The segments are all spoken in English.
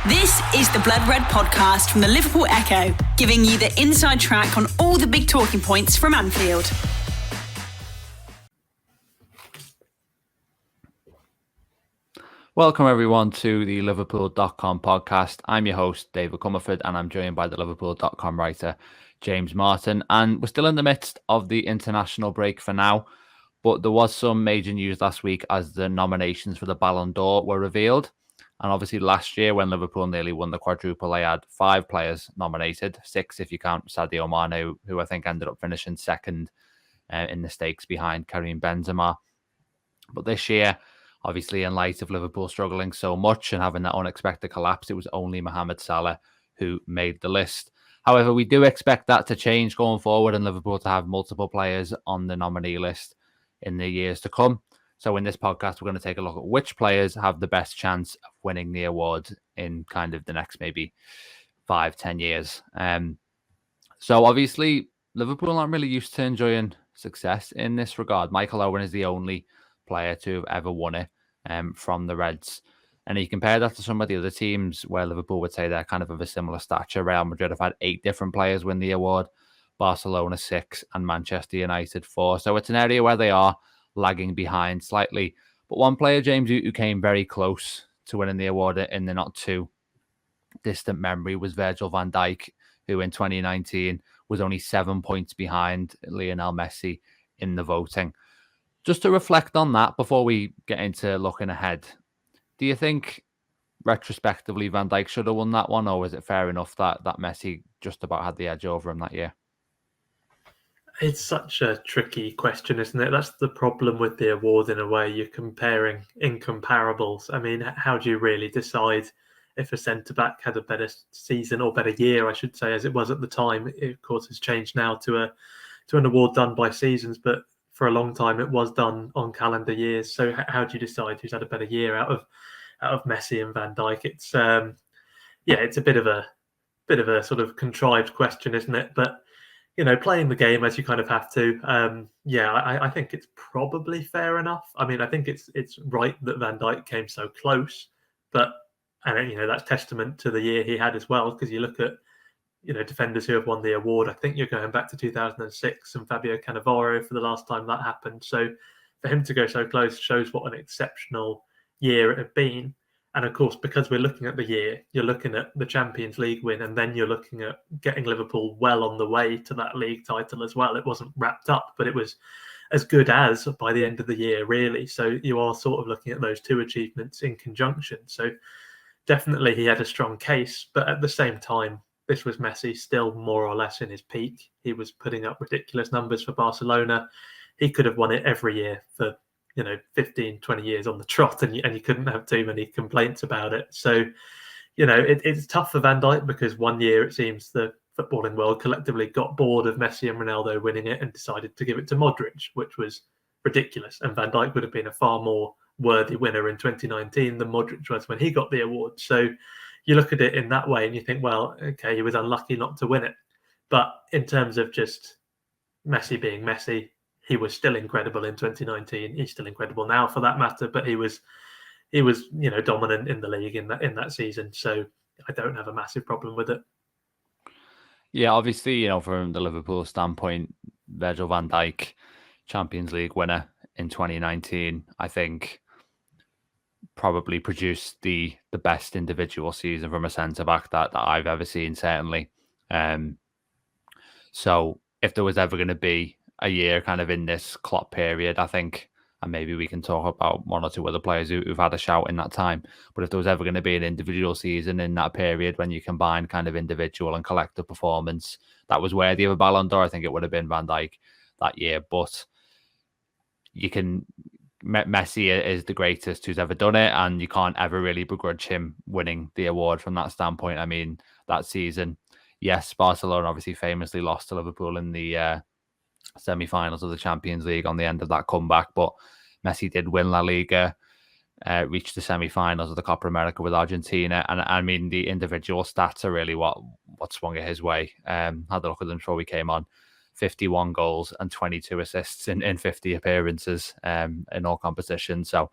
This is the Blood Red podcast from the Liverpool Echo, giving you the inside track on all the big talking points from Anfield. Welcome everyone to the Liverpool.com podcast. I'm your host, David Comerford, and I'm joined by the Liverpool.com writer, James Martin. And we're still in the midst of the international break for now, but there was some major news last week as the nominations for the Ballon d'Or were revealed. And obviously last year when Liverpool nearly won the quadruple, they had 5 players nominated, 6 if you count Sadio Mane, who I think ended up finishing second in the stakes behind Karim Benzema. But this year, obviously, in light of Liverpool struggling so much and having that unexpected collapse, it was only Mohamed Salah who made the list. However, we do expect that to change going forward and Liverpool to have multiple players on the nominee list in the years to come. So in this podcast, we're going to take a look at which players have the best chance of winning the award in kind of the next maybe 5-10 years. So obviously, Liverpool aren't really used to enjoying success in this regard. Michael Owen is the only player to have ever won it from the Reds. And you compare that to some of the other teams where Liverpool would say they're kind of a similar stature. Real Madrid have had 8 different players win the award, Barcelona 6, and Manchester United 4. So it's an area where they are lagging behind slightly. But one player, James, who came very close to winning the award in the not too distant memory was Virgil van Dijk, who in 2019 was only 7 points behind Lionel Messi in the voting. Just to reflect on that before we get into looking ahead, do you think retrospectively Van Dijk should have won that one, or was it fair enough that Messi just about had the edge over him that year? It's such a tricky question, isn't it? That's the problem with the award in a way. You're comparing incomparables. I mean, how do you really decide if a centre-back had a better season or better year, I should say, as it was at the time? It, of course, has changed now to an award done by seasons, but for a long time it was done on calendar years. So how do you decide who's had a better year out of Messi and Van Dijk? It's it's a bit of a sort of contrived question, isn't it? But you know, playing the game as you kind of have to, I think it's probably fair enough. I mean, I think it's right that Van Dijk came so close, but that's testament to the year he had as well. Because you look at defenders who have won the award. I think you're going back to 2006 and Fabio Cannavaro for the last time that happened. So for him to go so close shows what an exceptional year it had been. And of course, because we're looking at the year, you're looking at the Champions League win, and then you're looking at getting Liverpool well on the way to that league title as well. It wasn't wrapped up, but it was as good as by the end of the year, really. So you are sort of looking at those two achievements in conjunction. So definitely he had a strong case, but at the same time, this was Messi still more or less in his peak. He was putting up ridiculous numbers for Barcelona. He could have won it every year for 15, 20 years on the trot, and you couldn't have too many complaints about it. So, it's tough for Van Dijk because one year it seems the footballing world collectively got bored of Messi and Ronaldo winning it and decided to give it to Modric, which was ridiculous. And Van Dijk would have been a far more worthy winner in 2019 than Modric was when he got the award. So you look at it in that way and you think, well, okay, he was unlucky not to win it. But in terms of just Messi being Messi, he was still incredible in 2019. He's still incredible now for that matter, but he was dominant in the league in that season. So I don't have a massive problem with it. Yeah, obviously, from the Liverpool standpoint, Virgil van Dijk, Champions League winner in 2019, I think probably produced the best individual season from a centre-back that I've ever seen, certainly. So if there was ever going to be a year kind of in this Klopp period, I think, and maybe we can talk about one or two other players who've had a shout in that time, but if there was ever going to be an individual season in that period when you combine kind of individual and collective performance that was worthy of a Ballon d'Or, I think it would have been Van Dijk that year. But Messi is the greatest who's ever done it, and you can't ever really begrudge him winning the award from that standpoint. I mean, that season, yes, Barcelona obviously famously lost to Liverpool in the semi-finals of the Champions League on the end of that comeback, but Messi did win La Liga, reached the semi-finals of the Copa America with Argentina, and I mean the individual stats are really what swung it his way. Had a look at them before we came on. 51 goals and 22 assists in 50 appearances in all competitions. So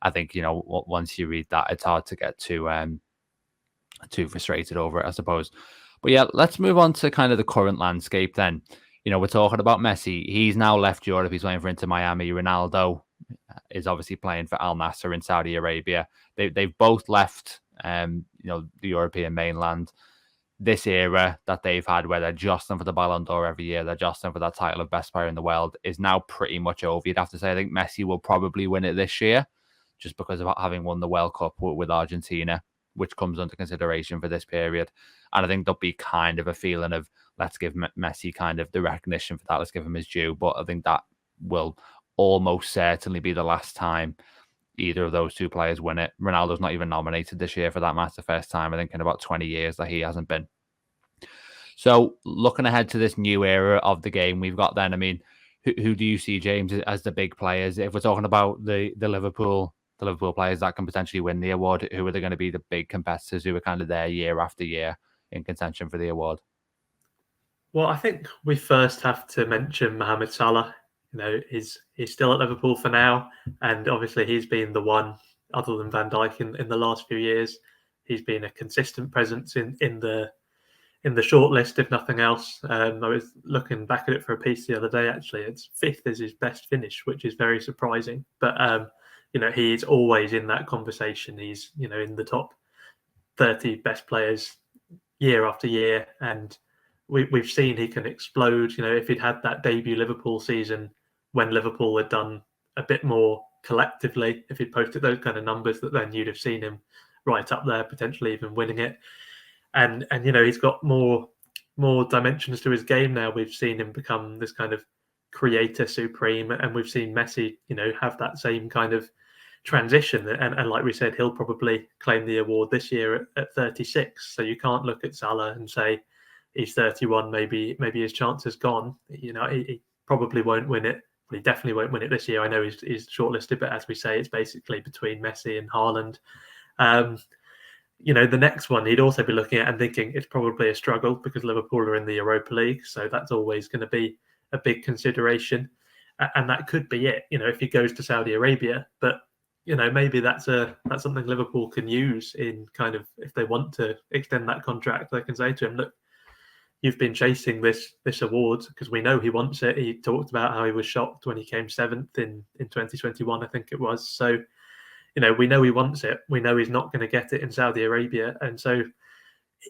I think, once you read that, it's hard to get too too frustrated over it, I suppose. But yeah, let's move on to kind of the current landscape then. We're talking about Messi. He's now left Europe. He's playing for Inter Miami. Ronaldo is obviously playing for Al Nassr in Saudi Arabia. They've both left, the European mainland. This era that they've had where they're jostling for the Ballon d'Or every year, they're jostling for that title of best player in the world, is now pretty much over. You'd have to say, I think Messi will probably win it this year just because of having won the World Cup with Argentina, which comes under consideration for this period. And I think there'll be kind of a feeling of, let's give Messi kind of the recognition for that. Let's give him his due. But I think that will almost certainly be the last time either of those two players win it. Ronaldo's not even nominated this year for that match, the first time, I think, in about 20 years that he hasn't been. So looking ahead to this new era of the game we've got then, I mean, who do you see, James, as the big players? If we're talking about the Liverpool players that can potentially win the award, who are they going to be the big competitors who are kind of there year after year in contention for the award? Well, I think we first have to mention Mohamed Salah. He's still at Liverpool for now, and obviously he's been the one, other than Van Dijk in the last few years. He's been a consistent presence in the shortlist, if nothing else. I was looking back at it for a piece the other day. Actually, it's fifth is his best finish, which is very surprising. But he is always in that conversation. He's in the top 30 best players year after year, and we've seen he can explode. If he'd had that debut Liverpool season when Liverpool had done a bit more collectively, if he'd posted those kind of numbers, that then you'd have seen him right up there, potentially even winning it. And he's got more dimensions to his game now. We've seen him become this kind of creator supreme, and we've seen Messi, have that same kind of transition. And like we said, he'll probably claim the award this year at 36. So you can't look at Salah and say he's 31. Maybe his chance is gone. He probably won't win it. Well, he definitely won't win it this year. I know he's shortlisted, but as we say, it's basically between Messi and Haaland. The next one he'd also be looking at and thinking it's probably a struggle because Liverpool are in the Europa League, so that's always going to be a big consideration, and that could be it. If he goes to Saudi Arabia, but maybe that's something Liverpool can use in kind of, if they want to extend that contract, they can say to him, look, you've been chasing this award because we know he wants it. He talked about how he was shocked when he came 7th in 2021, I think it was. So, we know he wants it. We know he's not going to get it in Saudi Arabia. And so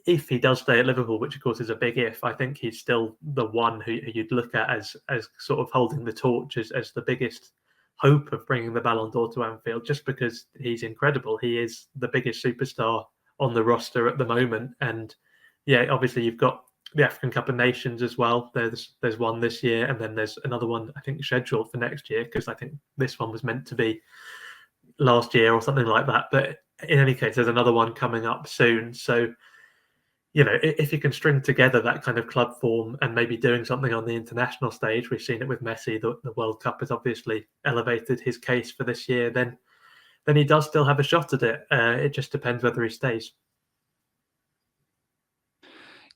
if he does stay at Liverpool, which of course is a big if, I think he's still the one who you'd look at as sort of holding the torch as the biggest hope of bringing the Ballon d'Or to Anfield, just because he's incredible. He is the biggest superstar on the roster at the moment. And yeah, obviously you've got the African Cup of Nations as well. There's one this year, and then there's another one I think scheduled for next year, because I think this one was meant to be last year or something like that. But in any case, there's another one coming up soon. So, if you can string together that kind of club form and maybe doing something on the international stage, we've seen it with Messi. The World Cup has obviously elevated his case for this year. Then he does still have a shot at it. It just depends whether he stays.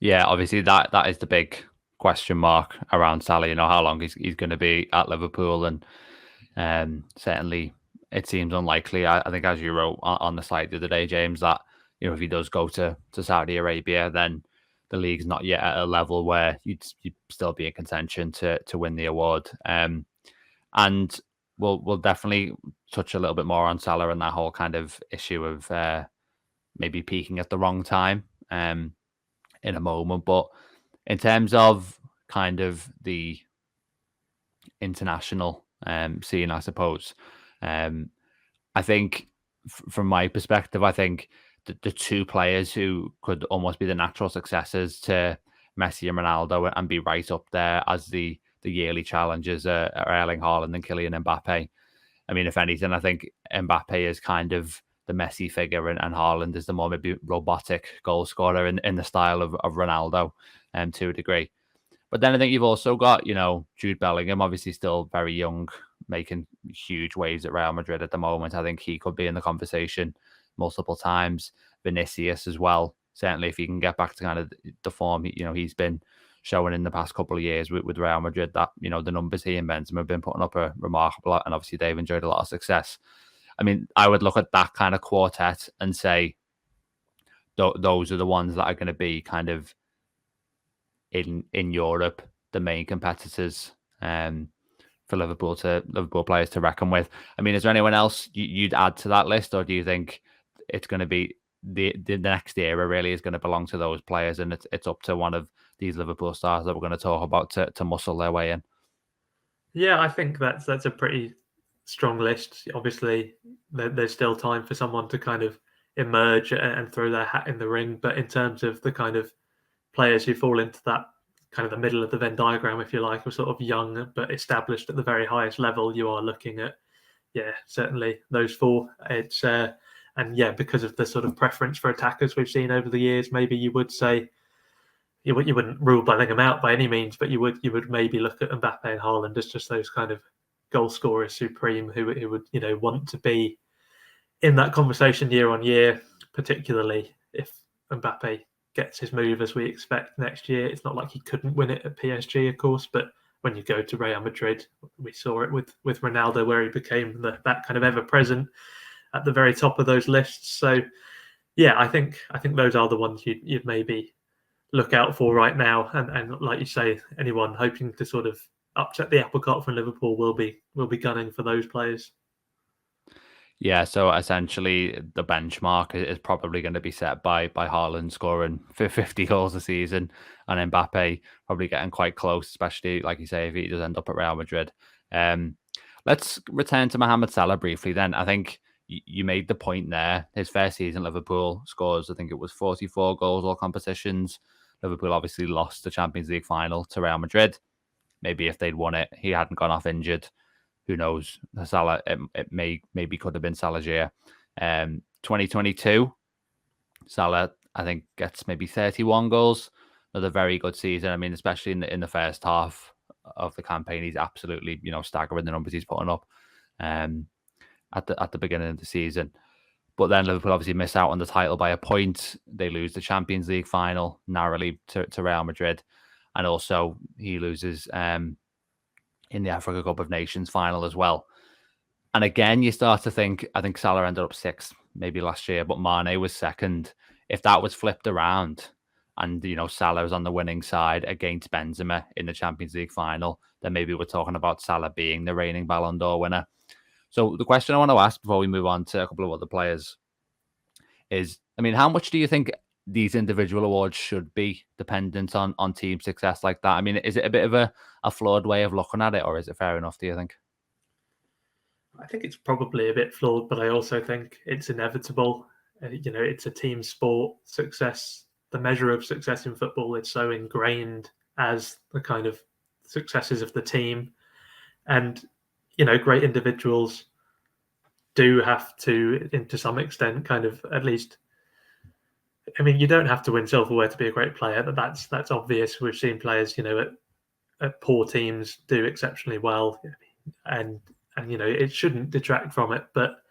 Yeah, obviously that is the big question mark around Salah. How long he's going to be at Liverpool, and certainly it seems unlikely. I think, as you wrote on the site the other day, James, that if he does go to Saudi Arabia, then the league's not yet at a level where you'd still be in contention to win the award. And we'll definitely touch a little bit more on Salah and that whole kind of issue of maybe peaking at the wrong time in a moment. But in terms of kind of the international scene, I suppose, I think from my perspective, I think the two players who could almost be the natural successors to Messi and Ronaldo and be right up there as the yearly challengers are Erling Haaland and Kylian Mbappe. I mean, if anything, I think Mbappe is kind of the Messi figure, and Haaland is the more maybe robotic goal scorer in the style of Ronaldo, to a degree. But then I think you've also got, Jude Bellingham, obviously still very young, making huge waves at Real Madrid at the moment. I think he could be in the conversation multiple times. Vinicius as well. Certainly, if he can get back to kind of the form, he's been showing in the past couple of years with Real Madrid, that, the numbers he and Benzema have been putting up are remarkable. And obviously, they've enjoyed a lot of success. I mean, I would look at that kind of quartet and say those are the ones that are going to be kind of in Europe, the main competitors for Liverpool players to reckon with. I mean, is there anyone else you'd add to that list, or do you think it's going to be the next era really is going to belong to those players, and it's up to one of these Liverpool stars that we're going to talk about to muscle their way in? Yeah, I think that's a pretty strong list. Obviously, there's still time for someone to kind of emerge and throw their hat in the ring. But in terms of the kind of players who fall into that kind of the middle of the Venn diagram, if you like, or sort of young but established at the very highest level, you are looking at, certainly those four. It's and because of the sort of preference for attackers we've seen over the years, maybe you would say you wouldn't rule Bellingham out by any means, but you would maybe look at Mbappe and Haaland as just those kind of goal scorers supreme who would want to be in that conversation year on year, particularly if Mbappe gets his move as we expect next year. It's not like he couldn't win it at PSG, of course, but when you go to Real Madrid, we saw it with Ronaldo, where he became that kind of ever present at the very top of those lists. So I think those are the ones you'd maybe look out for right now, and like you say, anyone hoping to sort of upset the apple cart from Liverpool will be gunning for those players. Yeah, so essentially the benchmark is probably going to be set by Haaland scoring 50 goals a season, and Mbappe probably getting quite close, especially like you say if he does end up at Real Madrid. Let's return to Mohamed Salah briefly. Then I think you made the point there. His first season, Liverpool scores, I think it was 44 goals all competitions. Liverpool obviously lost the Champions League final to Real Madrid. Maybe if they'd won it, he hadn't gone off injured. Who knows? Salah, it maybe could have been Salah's year. 2022, Salah, I think, gets maybe 31 goals. Another very good season. I mean, especially in the first half of the campaign, he's absolutely, staggering the numbers he's putting up at the beginning of the season. But then Liverpool obviously miss out on the title by a point. They lose the Champions League final narrowly to Real Madrid. And also he loses in the Africa Cup of Nations final as well. And again, you start to think, I think Salah ended up sixth maybe last year, but Mane was second. If that was flipped around and, Salah was on the winning side against Benzema in the Champions League final, then maybe we're talking about Salah being the reigning Ballon d'Or winner. So the question I want to ask before we move on to a couple of other players is, I mean, how much do you think these individual awards should be dependent on team success like that? I mean, is it a bit of a flawed way of looking at it, or is it fair enough, do you think? I think it's probably a bit flawed, but I also think it's inevitable. It's a team sport. Success, the measure of success in football, it's so ingrained as the kind of successes of the team. And, great individuals do have to some extent, kind of at least, I mean, you don't have to win silverware to be a great player. That's obvious. We've seen players, at poor teams do exceptionally well, and it shouldn't detract from it. But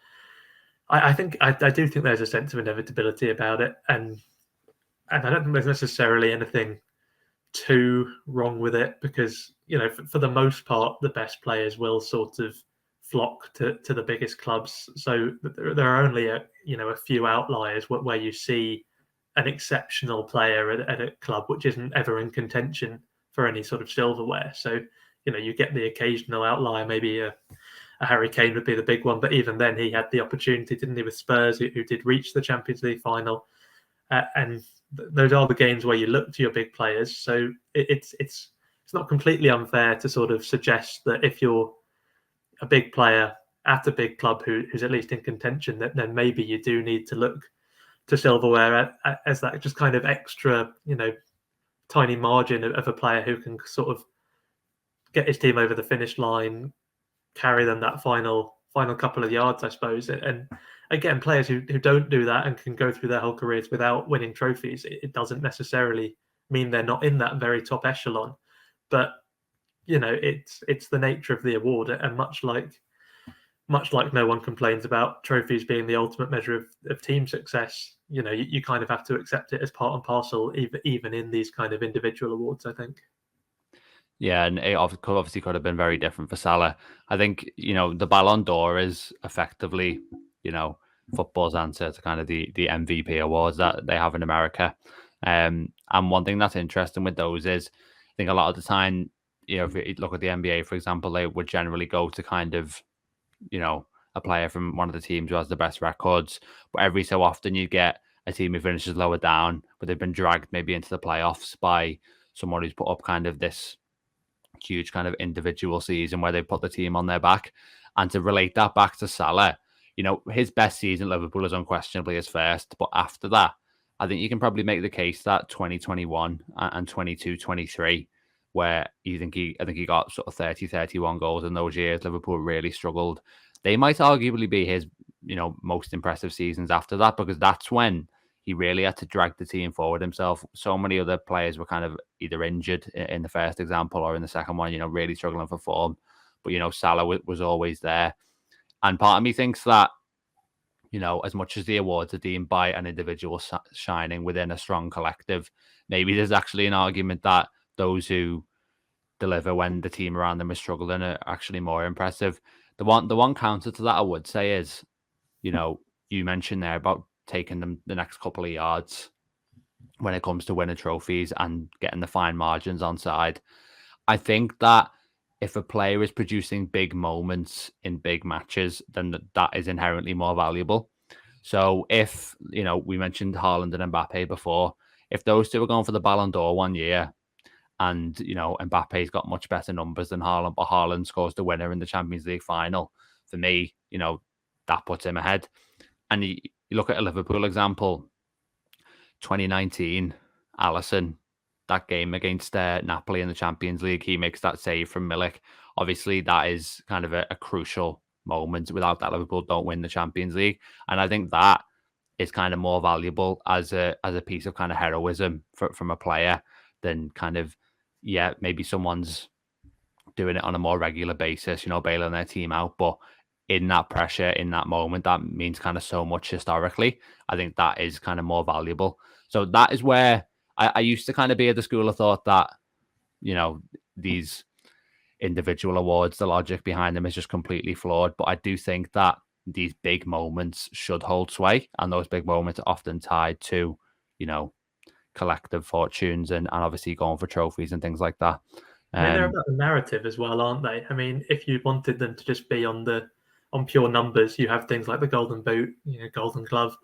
I think I do think there's a sense of inevitability about it, and I don't think there's necessarily anything too wrong with it, because for the most part, the best players will sort of flock to the biggest clubs. So there are only a few outliers where you see an exceptional player at a club which isn't ever in contention for any sort of silverware. So you get the occasional outlier. Maybe a Harry Kane would be the big one, but even then he had the opportunity, didn't he, with Spurs, who did reach the Champions League final, and those are the games where you look to your big players. So it's not completely unfair to sort of suggest that if you're a big player at a big club who's at least in contention, then maybe you do need to look to silverware as that just kind of extra, tiny margin of a player who can sort of get his team over the finish line, carry them that final couple of yards, I suppose. And again, players who don't do that and can go through their whole careers without winning trophies, it doesn't necessarily mean they're not in that very top echelon. But it's the nature of the award, and much like no one complains about trophies being the ultimate measure of team success, you kind of have to accept it as part and parcel, even in these kind of individual awards, I think. Yeah, and it obviously could have been very different for Salah. I think, the Ballon d'Or is effectively, football's answer to kind of the MVP awards that they have in America. And one thing that's interesting with those is, I think a lot of the time, if you look at the NBA, for example, they would generally go to kind of, a player from one of the teams who has the best records. But every so often you get a team who finishes lower down, but they've been dragged maybe into the playoffs by someone who's put up kind of this huge kind of individual season where they put the team on their back. And to relate that back to Salah, his best season at Liverpool is unquestionably his first. But after that, I think you can probably make the case that 2021 and 22-23, where I think he got sort of 30-31 goals in those years. Liverpool really struggled. They might arguably be his, most impressive seasons after that, because that's when he really had to drag the team forward himself. So many other players were kind of either injured in the first example or in the second one, really struggling for form. But, Salah was always there. And part of me thinks that, as much as the awards are deemed by an individual shining within a strong collective, maybe there's actually an argument that those who deliver when the team around them is struggling are actually more impressive. The one counter to that I would say is, you mentioned there about taking them the next couple of yards when it comes to winning trophies and getting the fine margins on side. I think that if a player is producing big moments in big matches, then that is inherently more valuable. So if, we mentioned Haaland and Mbappe before, if those two are going for the Ballon d'Or one year and, Mbappe's got much better numbers than Haaland, but Haaland scores the winner in the Champions League final, for me, that puts him ahead. And you look at a Liverpool example, 2019, Alisson, that game against Napoli in the Champions League, he makes that save from Milik. Obviously, that is kind of a crucial moment. Without that, Liverpool don't win the Champions League. And I think that is kind of more valuable as a piece of kind of heroism from a player than kind of, maybe someone's doing it on a more regular basis, bailing their team out. But in that pressure, in that moment, that means kind of so much historically. I think that is kind of more valuable. So that is where I used to kind of be of the school of thought that, these individual awards, the logic behind them is just completely flawed. But I do think that these big moments should hold sway. And those big moments are often tied to, collective fortunes and obviously going for trophies and things like that. I mean, they're about the narrative as well, aren't they? I mean, if you wanted them to just be on pure numbers, you have things like the Golden Boot, Golden Glove,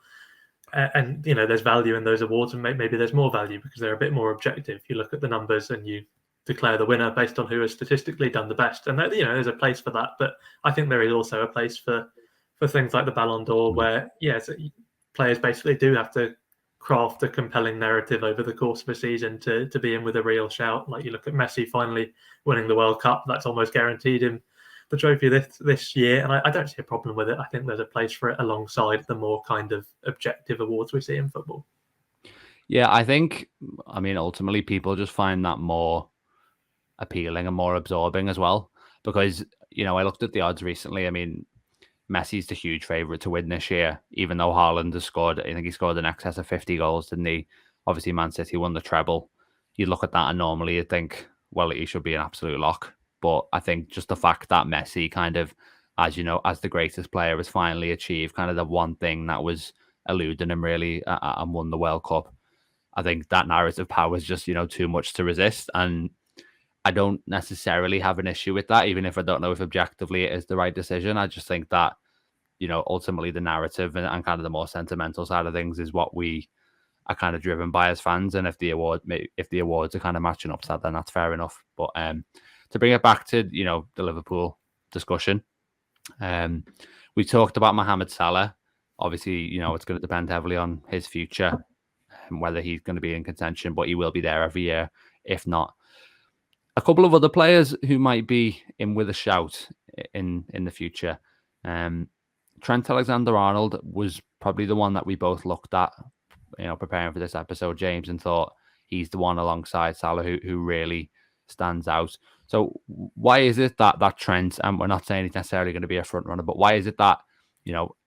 and there's value in those awards, and maybe there's more value because they're a bit more objective. You look at the numbers and you declare the winner based on who has statistically done the best, and there's a place for that. But I think there is also a place for things like the Ballon d'Or, where players basically do have to craft a compelling narrative over the course of a season to be in with a real shout. Like you look at Messi finally winning the World Cup, that's almost guaranteed him the trophy this year, and I don't see a problem with it. I think there's a place for it alongside the more kind of objective awards we see in football. Yeah, I mean, ultimately people just find that more appealing and more absorbing as well, because, I looked at the odds recently. I mean, Messi's the huge favourite to win this year, even though Haaland has scored, I think he scored in excess of 50 goals, didn't he? Obviously, Man City won the treble. You look at that and normally you'd think, well, he should be an absolute lock. But I think just the fact that Messi kind of, as the greatest player, has finally achieved kind of the one thing that was eluding him really and won the World Cup. I think that narrative power is just, too much to resist. And I don't necessarily have an issue with that, even if I don't know if objectively it is the right decision. I just think that, ultimately the narrative and kind of the more sentimental side of things is what we are kind of driven by as fans. And if the awards are kind of matching up to that, then that's fair enough. But to bring it back to, the Liverpool discussion, we talked about Mohamed Salah. Obviously, it's going to depend heavily on his future and whether he's going to be in contention, but he will be there every year, if not. A couple of other players who might be in with a shout in the future. Trent Alexander-Arnold was probably the one that we both looked at, preparing for this episode, James, and thought he's the one alongside Salah who really stands out. So why is it that Trent, and we're not saying he's necessarily going to be a front runner, but why is it that,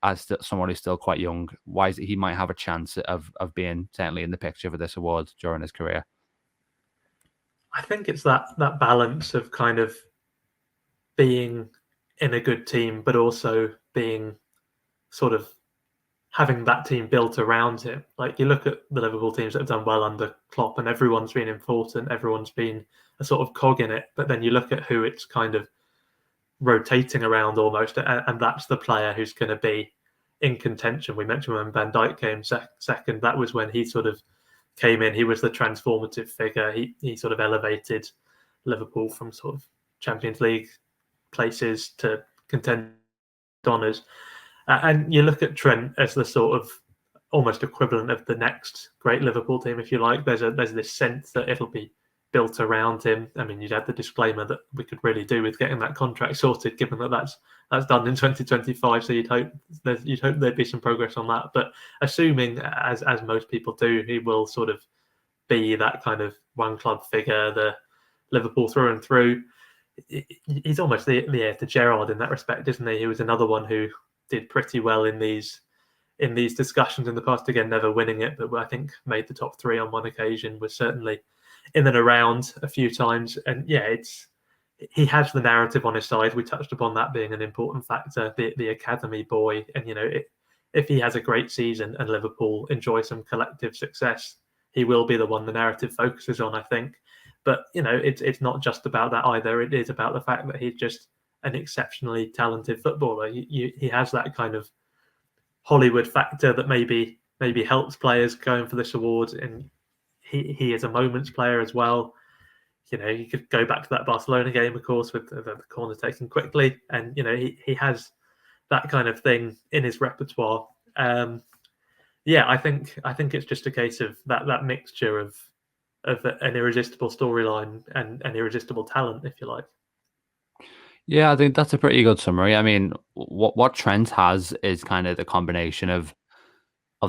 as someone who's still quite young, why is it he might have a chance of being certainly in the picture for this award during his career? I think it's that balance of kind of being in a good team, but also being sort of having that team built around him. Like, you look at the Liverpool teams that have done well under Klopp, and everyone's been important, everyone's been a sort of cog in it. But then you look at who it's kind of rotating around almost, and that's the player who's going to be in contention. We mentioned when Van Dijk came second, that was when he sort of came in. He was the transformative figure. He sort of elevated Liverpool from sort of Champions League places to contend honours. And you look at Trent as the sort of almost equivalent of the next great Liverpool team, if you like. There's this sense that it'll be built around him. I mean, you'd had the disclaimer that we could really do with getting that contract sorted, given that that's done in 2025. So you'd hope there'd be some progress on that. But assuming, as most people do, he will sort of be that kind of one club figure, the Liverpool through and through. He's almost the heir to Gerrard in that respect, isn't he? He was another one who did pretty well in these discussions in the past. Again, never winning it, but I think made the top three on one occasion. Was certainly in and around a few times. And yeah, he has the narrative on his side. We touched upon that being an important factor. The academy boy, and if he has a great season and Liverpool enjoy some collective success, he will be the one the narrative focuses on, I think. But it's not just about that either. It is about the fact that he's just an exceptionally talented footballer. He has that kind of Hollywood factor that maybe helps players going for this award, and he is a moments player as well. You could go back to that Barcelona game, of course, with the corner taken quickly, and he has that kind of thing in his repertoire. I think it's just a case of that mixture of an irresistible storyline and an irresistible talent, if you like. Yeah, I think that's a pretty good summary. I mean, what Trent has is kind of the combination of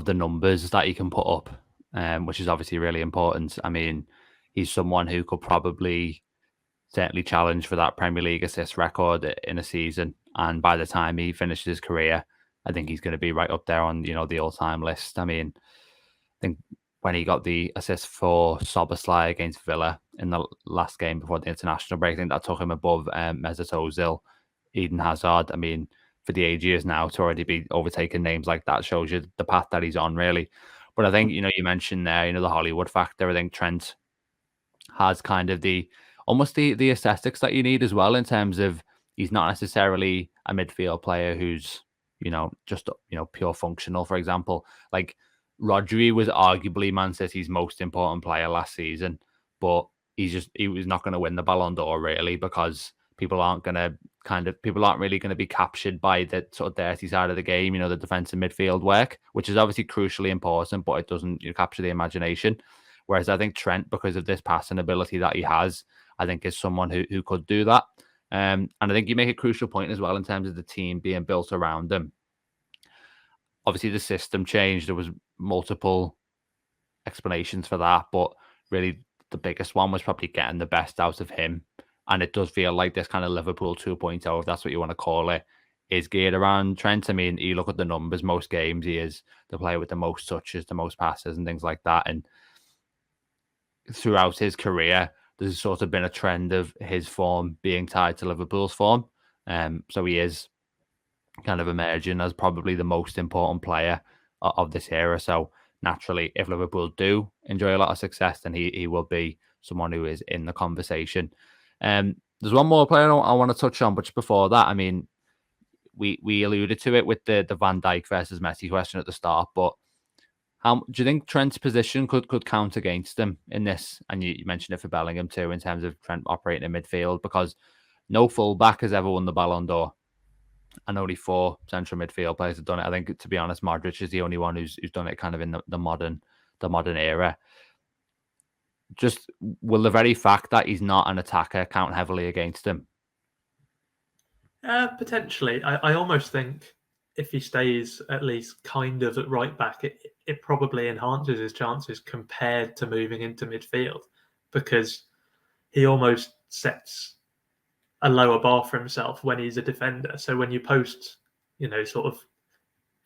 the numbers that he can put up, which is obviously really important. I mean, he's someone who could probably certainly challenge for that Premier League assist record in a season. And by the time he finishes his career, I think he's going to be right up there on the all-time list. I mean, I think when he got the assist for Szoboszlai against Villa in the last game before the international break, I think that took him above Mesut Ozil, Eden Hazard. I mean, for the age he is now, to already be overtaking names like that shows you the path that he's on, really. But I think, you mentioned there, the Hollywood factor. I think Trent has kind of almost the aesthetics that you need as well, in terms of he's not necessarily a midfield player who's, just, pure functional, for example. Like, Rodri was arguably Man City's most important player last season, but he was not going to win the Ballon d'Or, really, because people aren't really going to be captured by the sort of dirty side of the game, the defensive midfield work, which is obviously crucially important, but it doesn't capture the imagination. Whereas I think Trent, because of this passing ability that he has, I think is someone who could do that. And I think you make a crucial point as well in terms of the team being built around him. Obviously, the system changed. There was multiple explanations for that, but really the biggest one was probably getting the best out of him. And it does feel like this kind of Liverpool 2.0, if that's what you want to call it, is geared around Trent. I mean, you look at the numbers, most games he is the player with the most touches, the most passes and things like that. And throughout his career, there's sort of been a trend of his form being tied to Liverpool's form. So he is kind of emerging as probably the most important player of this era. So naturally, if Liverpool do enjoy a lot of success, then he will be someone who is in the conversation. There's one more player I want to touch on, but just before that, I mean, we alluded to it with the Van Dijk versus Messi question at the start, but how do you think Trent's position could count against him in this? And you mentioned it for Bellingham too, in terms of Trent operating in midfield, because no fullback has ever won the Ballon d'Or, and only 4 central midfield players have done it. I think, to be honest, Modric is the only one who's done it kind of in the modern era. Just will the very fact that he's not an attacker count heavily against him? Potentially. I almost think if he stays at least kind of at right back, it probably enhances his chances compared to moving into midfield, because he almost sets a lower bar for himself when he's a defender. So when you post, sort of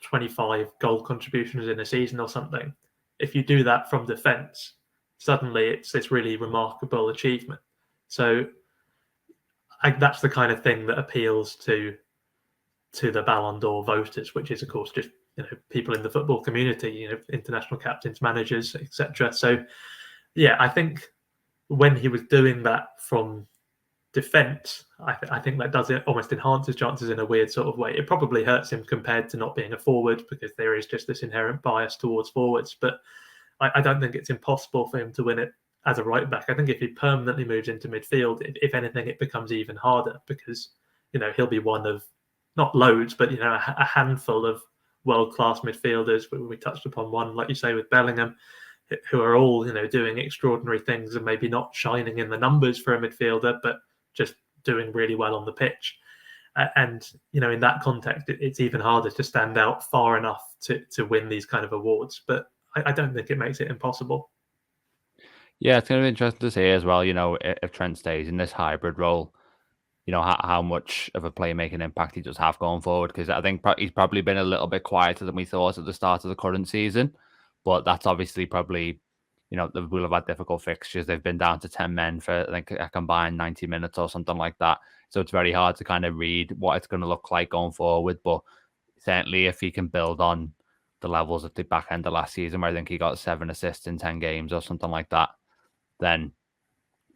25 goal contributions in a season or something, if you do that from defence, suddenly it's this really remarkable achievement. So that's the kind of thing that appeals to the Ballon d'Or voters, which is, of course, just people in the football community, international captains, managers, etc. So, yeah, I think when he was doing that from defence, I think that does it almost enhance his chances in a weird sort of way. It probably hurts him compared to not being a forward because there is just this inherent bias towards forwards. But I don't think it's impossible for him to win it as a right back. I think if he permanently moves into midfield, if anything, it becomes even harder because he'll be one of not loads, but a handful of world-class midfielders. We touched upon one, like you say, with Bellingham, who are all doing extraordinary things and maybe not shining in the numbers for a midfielder, but just doing really well on the pitch. And in that context, it's even harder to stand out far enough to win these kind of awards. But I don't think it makes it impossible. Yeah, it's going to be interesting to see as well, if Trent stays in this hybrid role, how much of a playmaking impact he does have going forward. Because I think he's probably been a little bit quieter than we thought at the start of the current season. But that's obviously probably, Liverpool have had difficult fixtures. They've been down to 10 men for, I think, a combined 90 minutes or something like that. So it's very hard to kind of read what it's going to look like going forward. But certainly if he can build on the levels at the back end of last season, where I think he got 7 assists in 10 games or something like that, then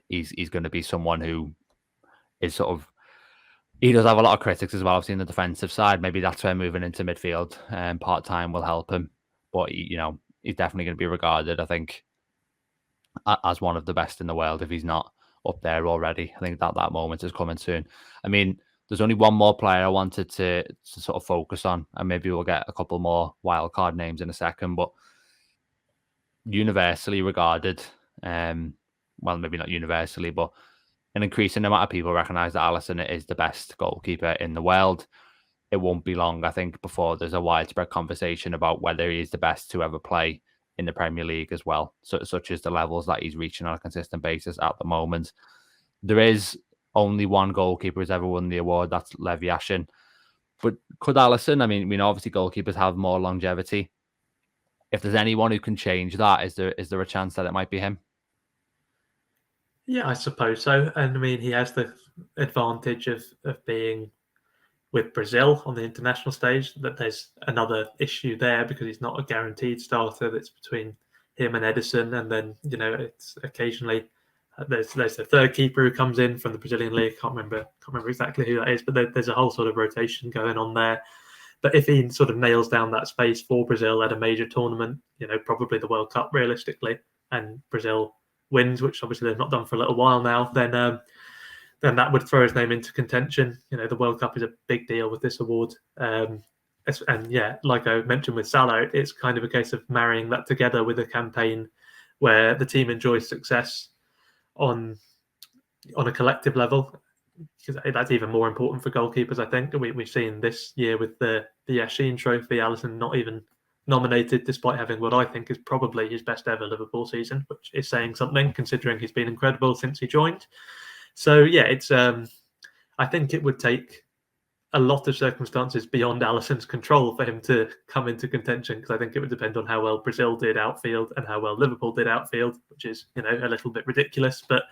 he's going to be someone who is sort of, he does have a lot of critics as well. I've seen the defensive side. Maybe that's where moving into midfield part-time will help him. But, he's definitely going to be regarded, I think, as one of the best in the world if he's not up there already. I think that moment is coming soon. I mean, there's only one more player I wanted to sort of focus on, and maybe we'll get a couple more wild card names in a second, but universally regarded, well, maybe not universally, but an increasing amount of people recognise that Alisson is the best goalkeeper in the world. It won't be long, I think, before there's a widespread conversation about whether he is the best to ever play in the Premier League as well, such as the levels that he's reaching on a consistent basis at the moment. There is only one goalkeeper who's ever won the award, that's Levi Yashin. But could Alisson, I mean, obviously goalkeepers have more longevity. If there's anyone who can change that, is there a chance that it might be him? Yeah, I suppose so. And I mean, he has the advantage of being with Brazil on the international stage, that there's another issue there because he's not a guaranteed starter. That's between him and Ederson, and then it's occasionally there's a third keeper who comes in from the Brazilian league. Can't remember exactly who that is, but there's a whole sort of rotation going on there. But if he sort of nails down that space for Brazil at a major tournament, probably the World Cup realistically, and Brazil wins, which obviously they've not done for a little while now, then that would throw his name into contention. The World Cup is a big deal with this award. And yeah, like I mentioned with Salah, it's kind of a case of marrying that together with a campaign where the team enjoys success on a collective level, because that's even more important for goalkeepers, I think. We've seen this year with the Yashin Trophy, Alisson not even nominated, despite having what I think is probably his best ever Liverpool season, which is saying something considering he's been incredible since he joined. So yeah, it's I think it would take a lot of circumstances beyond Alisson's control for him to come into contention, because I think it would depend on how well Brazil did outfield and how well Liverpool did outfield, which is a little bit ridiculous, but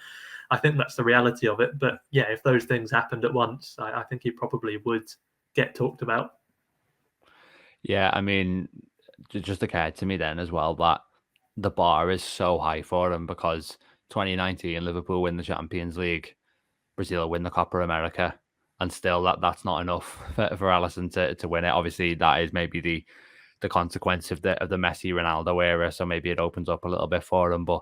I think that's the reality of it. But yeah, if those things happened at once, I think he probably would get talked about. Yeah, I mean, it just occurred to me then as well that the bar is so high for him, because 2019 Liverpool win the Champions League, Brazil win the Copa America, and still that's not enough for Alisson to win it. Obviously, that is maybe the consequence of the Messi Ronaldo era, so maybe it opens up a little bit for him. But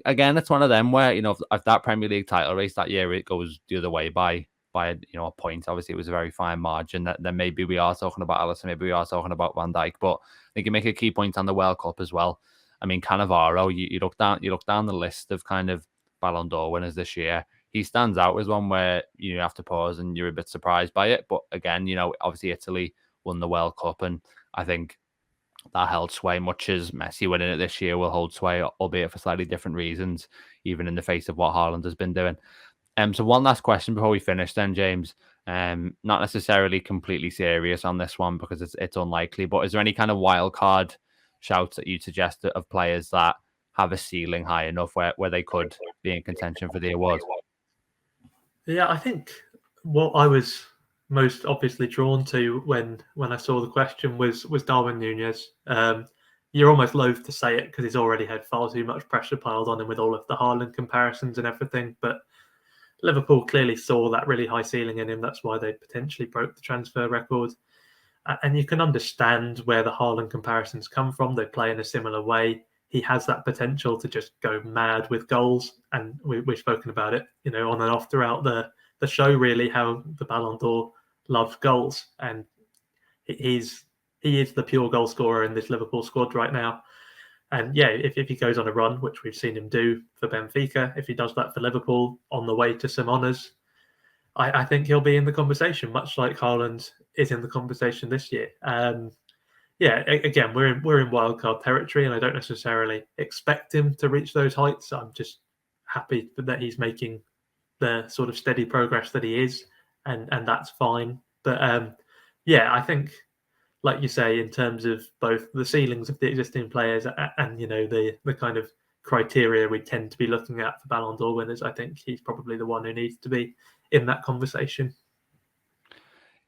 again, it's one of them where if that Premier League title race that year it goes the other way by a point. Obviously, it was a very fine margin. Then maybe we are talking about Alisson, maybe we are talking about Van Dijk. But I think you make a key point on the World Cup as well. I mean, Cannavaro, you look down the list of kind of Ballon d'Or winners this year. He stands out as one where you have to pause and you're a bit surprised by it. But again, obviously Italy won the World Cup, and I think that held sway, much as Messi winning it this year will hold sway, albeit for slightly different reasons, even in the face of what Haaland has been doing. So one last question before we finish then, James. Not necessarily completely serious on this one because it's unlikely, but is there any kind of wild card shouts that you'd suggest of players that have a ceiling high enough where they could be in contention for the award? Yeah, I think what I was most obviously drawn to when I saw the question was Darwin Núñez. You're almost loath to say it because he's already had far too much pressure piled on him with all of the Haaland comparisons and everything. But Liverpool clearly saw that really high ceiling in him. That's why they potentially broke the transfer record. And you can understand where the Haaland comparisons come from. They play in a similar way. He has that potential to just go mad with goals. And we've spoken about it, on and off throughout the show, really, how the Ballon d'Or loves goals. And he is the pure goal scorer in this Liverpool squad right now. And yeah, if he goes on a run, which we've seen him do for Benfica, if he does that for Liverpool on the way to some honours, I think he'll be in the conversation, much like Haaland is in the conversation this year. Yeah, again, we're in wildcard territory, and I don't necessarily expect him to reach those heights. I'm just happy that he's making the sort of steady progress that he is, and that's fine. But yeah, I think, like you say, in terms of both the ceilings of the existing players and the kind of criteria we tend to be looking at for Ballon d'Or winners, I think he's probably the one who needs to be in that conversation.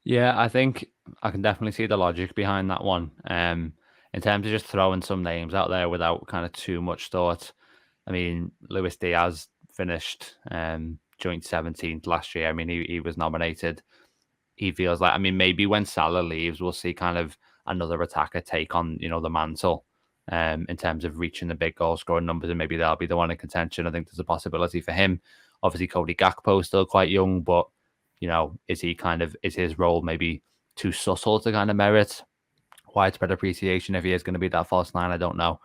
Yeah, I think I can definitely see the logic behind that one. In terms of just throwing some names out there without kind of too much thought. I mean, Luis Diaz finished joint 17th last year. I mean, he was nominated. He feels like, I mean, maybe when Salah leaves, we'll see kind of another attacker take on, the mantle in terms of reaching the big goal scoring numbers, and maybe they'll be the one in contention. I think there's a possibility for him. Obviously, Cody Gakpo is still quite young, but is his role maybe too subtle to kind of merit widespread appreciation? If he is going to be that false nine, I don't know.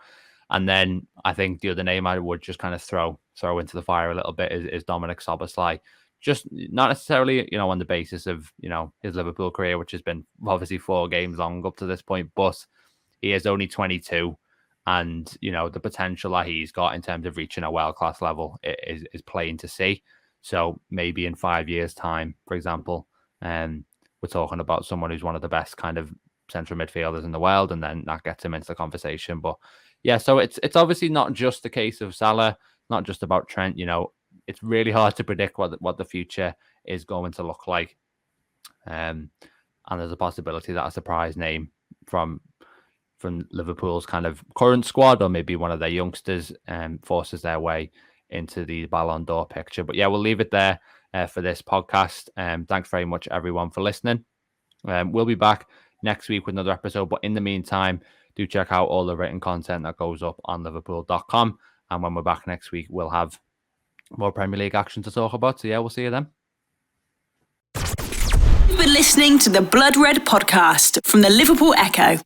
And then I think the other name I would just kind of throw into the fire a little bit is Dominic Szoboszlai. Just not necessarily, on the basis of, his Liverpool career, which has been obviously 4 games long up to this point, but he is only 22. And, the potential that he's got in terms of reaching a world-class level is plain to see. So maybe in 5 years' time, for example, we're talking about someone who's one of the best kind of central midfielders in the world, and then that gets him into the conversation. But yeah, so it's obviously not just the case of Salah, not just about Trent. It's really hard to predict what the future is going to look like. And there's a possibility that a surprise name from Liverpool's kind of current squad, or maybe one of their youngsters, forces their way into the Ballon d'Or picture. But yeah, we'll leave it there for this podcast. Thanks very much, everyone, for listening. We'll be back next week with another episode. But in the meantime, do check out all the written content that goes up on liverpool.com. And when we're back next week, we'll have more Premier League action to talk about. So yeah, we'll see you then. You've been listening to the Blood Red podcast from the Liverpool Echo.